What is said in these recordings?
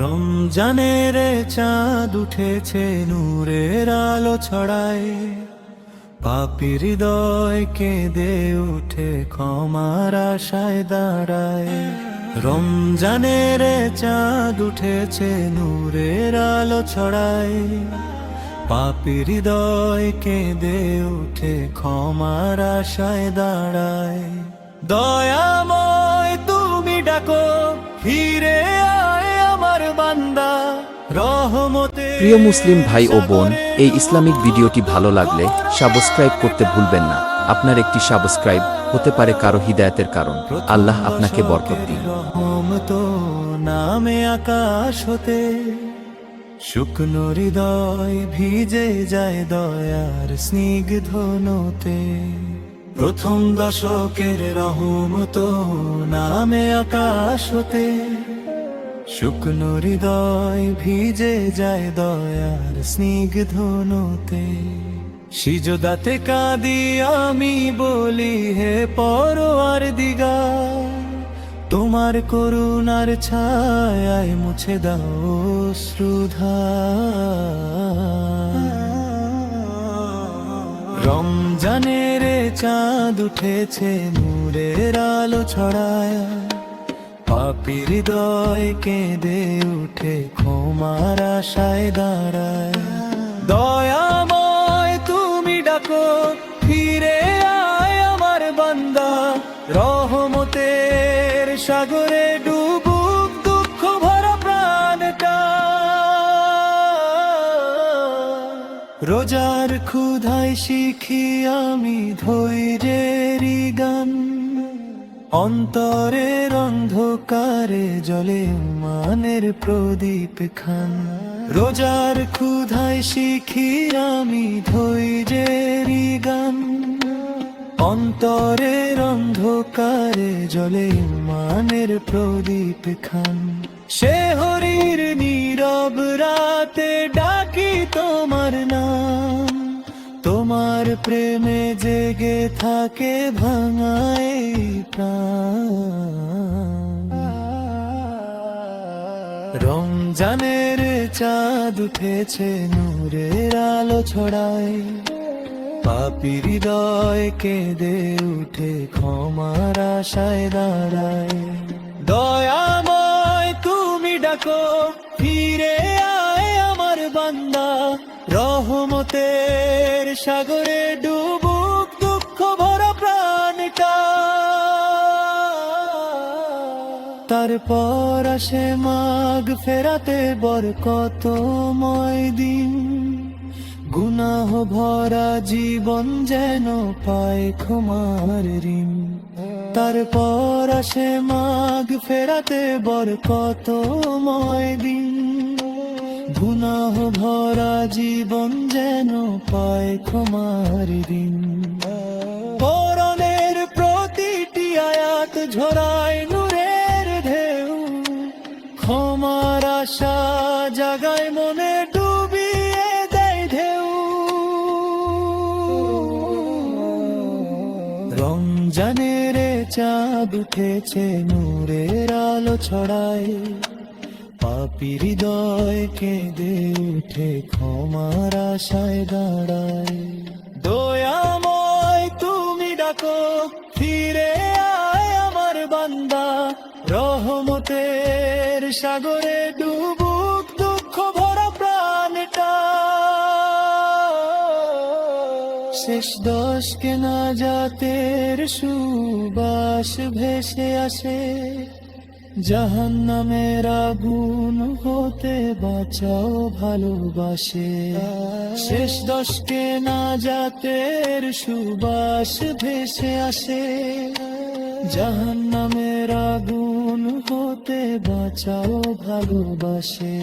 রমজানের চাঁদ উঠেছে নূরের আলো ছড়ায়, পাপী হৃদয় কেঁদে উঠে ক্ষমার আশায় দাঁড়ায়। রমজানের চাঁদ উঠেছে নূরের আলো ছড়ায়, পাপী হৃদয় কেঁদে উঠে ক্ষমার আশায় দাঁড়ায়। দয়াময় তুমি ডাকো, ফিরে আয় আমার বান্দা, রহমতে। প্রিয় মুসলিম ভাই ও বোন, এই ইসলামিক ভিডিওটি ভালো লাগলে সাবস্ক্রাইব করতে ভুলবেন না। আপনার একটি সাবস্ক্রাইব হতে পারে কারো হিদায়াতের কারণ। আল্লাহ আপনাকে বরকত দিন। রহমত নামে আকাশ হতে, শুকনো হৃদয় ভিজে যায় দয়ার স্নিগ্ধ নতে। প্রথম দশকের রহমত নামে আকাশ হতে, শুকনো হৃদয় ভিজে যায় দয়ার স্নিগ্ধ নতে। সিজদাতে কাঁদি আমি বলি, হে পরওয়ার দিগার, তোমার করুণার ছায়ায় মুছে দাও অশ্রুধার। রমজানের চাঁদ উঠেছে নূরের আলো ছড়ায়, পাপী হৃদয় কেঁদে উঠে ক্ষমার আশায় দাঁড়ায়। দয়াময় তুমি ডাকো, ফিরে আয় আমার বান্দা, রহমতের সাগরে ডুবুক দুঃখ ভরা প্রাণটা। রোজার ক্ষুধায় শিখি আমি ধৈর্যের গান, অন্তরের অন্ধকারে জ্বলে মানের প্রদীপ খান। রোজার ক্ষুধায় শিখি আমি ধৈর্যের গান, অন্তরের অন্ধকারে জ্বলে মানের প্রদীপ খান। সে হরির নীরব রাতে ডাকি তোমার নাম, তোমার প্রেমে জেগে থাকে ভাঙায় প্রাণ। রমজানের চাঁদ উঠেছে নূরের আলো ছড়ায়, পাপী হৃদয় কেঁদে উঠে ক্ষমার আশায় দাঁড়ায়। দয়াময় তুমি ডাকো, ফিরে আয় আমার বান্দা, রহমতের সাগরে ডুবুক দুঃখ ভরা প্রাণটা। তারপর আসে মাগ ফেরাতে বরকতময় দিন, গুনাহ ভরা জীবন যেন পায় ক্ষমার ঋণ। তারপর আসে মাগ ফেরাতে বরকতময় দিন, গুনাহ ভরা জীবন যেন পায় ক্ষমার ঋণ। কোরআনের প্রতিটি আয়াত ঝরায় নূরের ঢেউ, ক্ষমার আশা জাগায় মনে ডুবিয়ে দেয় ঢেউ। রমজানের চাঁদ উঠেছে নূরের আলো ছড়ায়, পাপী হৃদয় কেঁদে উঠে ক্ষমার আশায় দাঁড়ায়। দয়াময় তুমি ডাকো, ফিরে আয় আমার বান্দা, রহমতের সাগরে ডুবুক দুঃখ ভরা প্রাণটা। শেষ দশকে নাজাতের সুবাস ভেসে আসে, জাহান্নামের আগুন হতে বাঁচাও ভালোবাসে। শেষ দশকে নাজাতের সুবাস ভেসে আসে, জাহান্নামের আগুন হতে বাঁচাও ভালোবাসে।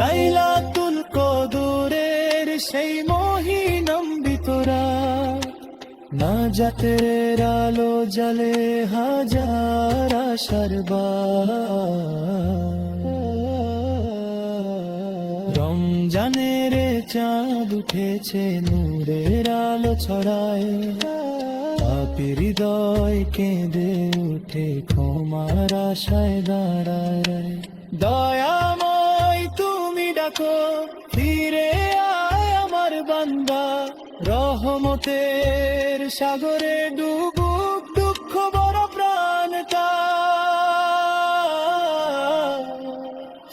লাইলাতুল কদরের সেই মহিনম্বিত রাত, নাজাতের আলো জ্বলে হাজার আশার বাত। রমজানের চাঁদ উঠেছে নূরের আলো ছড়ায়, পাপী হৃদয় কেঁদে উঠে ক্ষমার আশায় দাঁড়ায়। দয়াময় তুমি ডাকো ফিরে আয় আমার বান্দা, রহমতের সাগরে ডুবুক দুঃখ বড় প্রাণটা।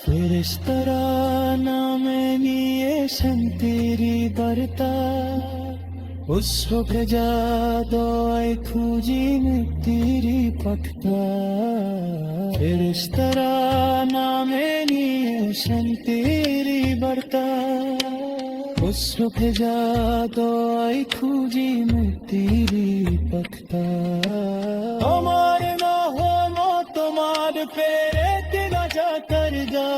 ফেরেশতারা নামে নিয়ে শান্তির বার্তা, উৎস ভেজা দয় খুঁজি মুক্তির পথটা। ফেরেশতারা নামে নিয়ে শান্তির বার্তা, উৎস ভেজা দয় খুঁজি মুক্তির পথটা। আমার নহম তোমার পেরেতে গাজা কর যা,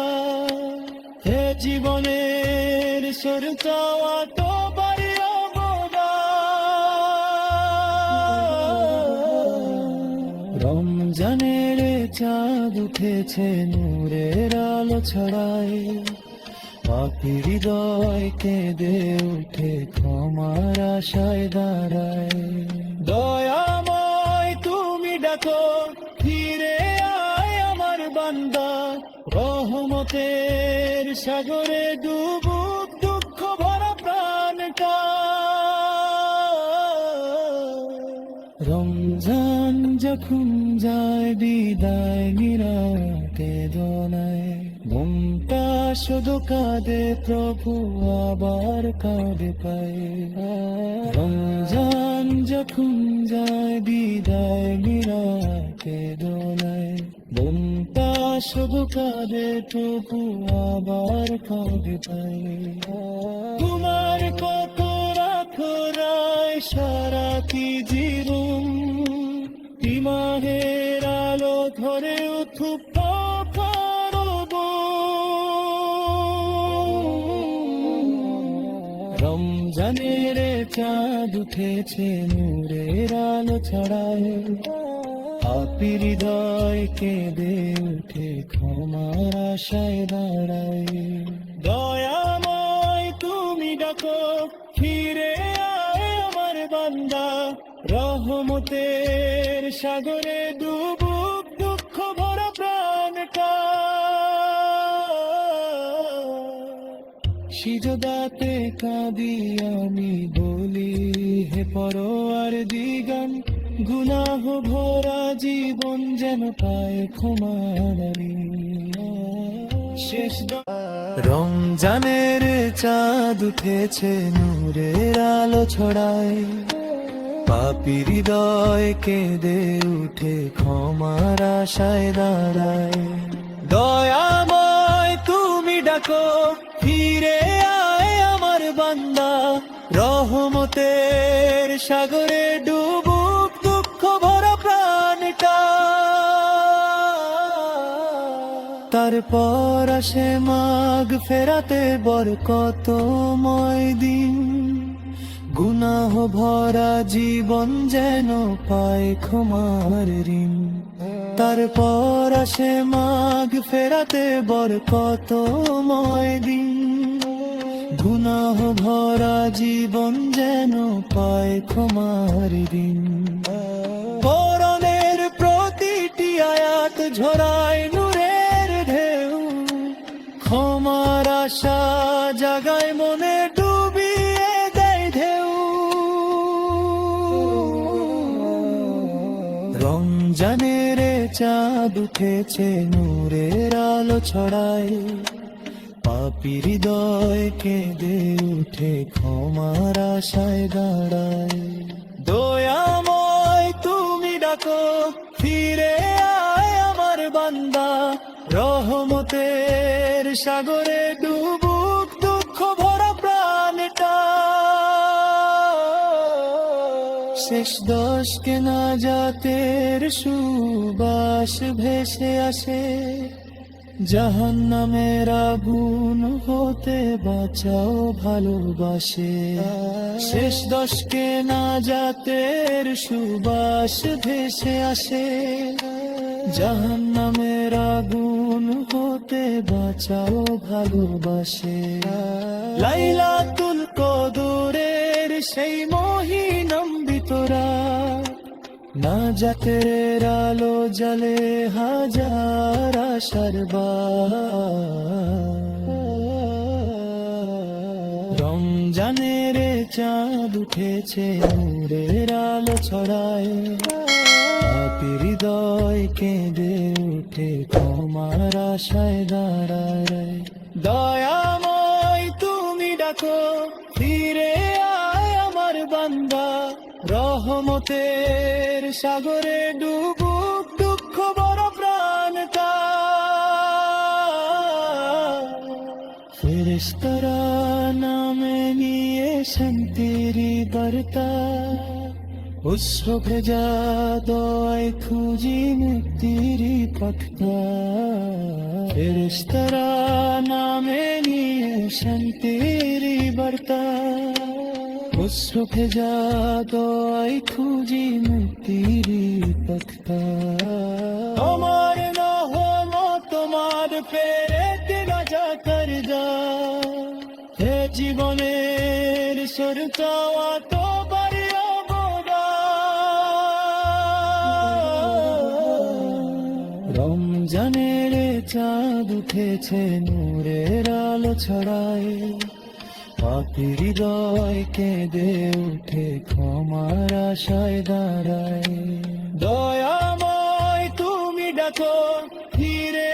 হে জীবনের সুর চাওয়া তো বাড়ি রমজানের চাঁদ উঠেছে নূরের আলো ছড়ায়, পাপী হৃদয় কেঁদে উঠে ক্ষমার আশায় দাঁড়ায়। দয়াময় তুমি ডাকো ফিরে আয় আমার বান্দা, রহমতের সাগরে ডুবুক দুঃখ ভরা প্রাণটা। রমজান যখন যায় বিদায় নিরাতে দোলায়, মনটা শুধু কাঁদে প্রভু আবার কাঁদে পায়। রমজান যখন যায় বিদায় নিরাতে দোলায়, মনটা শুধু কাঁদে প্রভু আবার কাঁদে পায়। তোমার কত রাখরায় সারা কি জীবন, ইমানের আলো ধরে উঠুক রমজানের চাঁদ উঠেছে নূরের আলো ছড়ায়, পাপী হৃদয় কেঁদে উঠে ক্ষমার আশায় দাঁড়ায়। দয়াময় তুমি ডাকো ফিরে আয় আমার বান্দা, রহমতের সাগরে ডুবুক দুঃখ ভরা প্রাণটা। সিজদাতে কাঁদি আমি বলি হে পরওয়ার দিগান, গুনাহ ভরা জীবন যেন পায় ক্ষমার শেষ। রমজানের চাঁদ উঠেছে নূরের আলো ছড়ায়, পাপী হৃদয় কেঁদে উঠে ক্ষমার আশায় দাঁড়ায়। দয়াময় তুমি ডাকো ফিরে আয় আমার বান্দা, রহমতের সাগরে ডুবুক দুঃখ ভরা প্রাণটা। তারপর আসে মাগ ফেরাতে বরকতময় দিন, গুনাহ ভরা জীবন যেন পায় ক্ষমার ঋণ। তারপর আসে মাগ ফেরাতে বরকতময় দিন, গুনাহ ভরা জীবন যেন পায় ক্ষমার ঋণ। কোরআনের প্রতিটি আয়াত ঝরায় নূরের ঢেউ, ক্ষমার আশা জাগায় মনে ডুবিয়ে দেয় ঢেউ। রমজানের চাঁদ উঠেছে নূরের আলো ছড়ায়, পাপী হৃদয় কেঁদে উঠে ক্ষমার আশায় দাঁড়ায়। দয়াময় তুমি ডাকো ফিরে আয় আমার বান্দা, রহমতের সাগরে ডুবুক দুঃখ ভরা প্রাণটা। শেষ দশকে নাজাতের সুবাস ভেসে আসে, জাহান্নামের আগুন হতে বাঁচাও ভালোবাসে। শেষ দশকে নাজাতের সুবাস ভেসে আসে, জাহান্নামের আগুন হতে বাঁচাও ভালোবাসে। লাইলাতুল কদরের সেই মহিনাম বিতরা, না জাতের আলো জলে হাজার আশার রমজানের চাঁদ উঠেছে নূরের আলো ছড়ায় পাপী হৃদয় কেঁদে উঠে তোমার আশায় দাঁড়ায় দয়াময় তুমি ডাকো ফিরে আয় আমার বান্দা রহমতের সাগরে ডুবুক দুঃখ বড় প্রাণটা ফেরেশতারা নামে নিয়ে শান্তির বার্তা অশ্রু ভেজা দয় খুঁজি মুক্তির পথটা ফেরেশতারা নামে নিয়ে শান্তির বার্তা অশ্রু ভেজা দয় খুঁজি মুক্তির পথটা তোমার রহমত তোমার প্রেরণা রাজা কর যা হে জীবনের সরকাওয়া তো রমজানের চাঁদ উঠেছে নূরের আলো ছড়ায় পাপী হৃদয় কেঁদে উঠে ক্ষমার আশায় দাঁড়ায় দয়াময় তুমি ডাকো ফিরে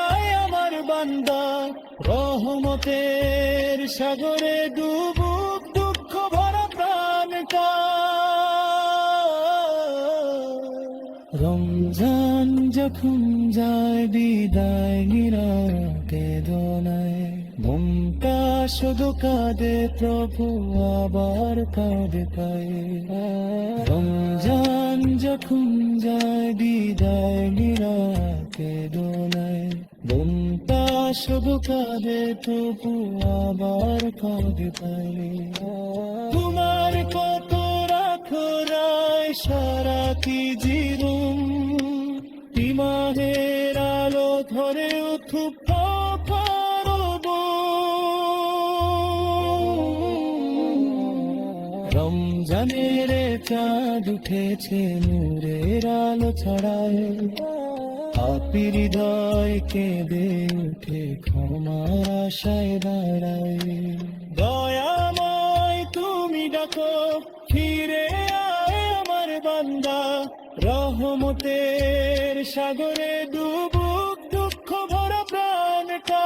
আয় আমার বান্দা রহমতের সাগরে ডুবুক দুঃখ ভরা প্রাণটা রমজান যখন যায় বিদায় নিরাকে দোনায় মনটা শুধু কাঁদে প্রভু আবার কাঁদে পায় রমজান যখন যায় বিদায় নিরাকে দোনায় মনটা শুধু কাঁদে প্রভু আবার কাঁদে পায় তোমার কত রাখো রায় সারা কি জীবন ইমানের আলো ধরে উঠুক রমজানের চাঁদ উঠেছে নূরের আলো ছড়ায় পাপী হৃদয় কেঁদে উঠে ক্ষমার আশায় দাঁড়ায় দয়াময় তুমি ডাকো ফিরে আয় আমার বান্দা রহমতের সাগরে ডুবুক দুঃখ ভরা প্রাণটা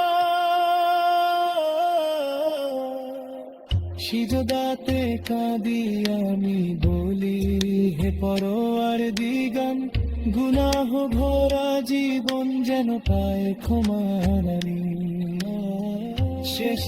সিজদাতে কাঁদি আমি বলি হে পরওয়ার দিগান গুনাহ ভরা জীবন যেন পায় ক্ষমা শেষ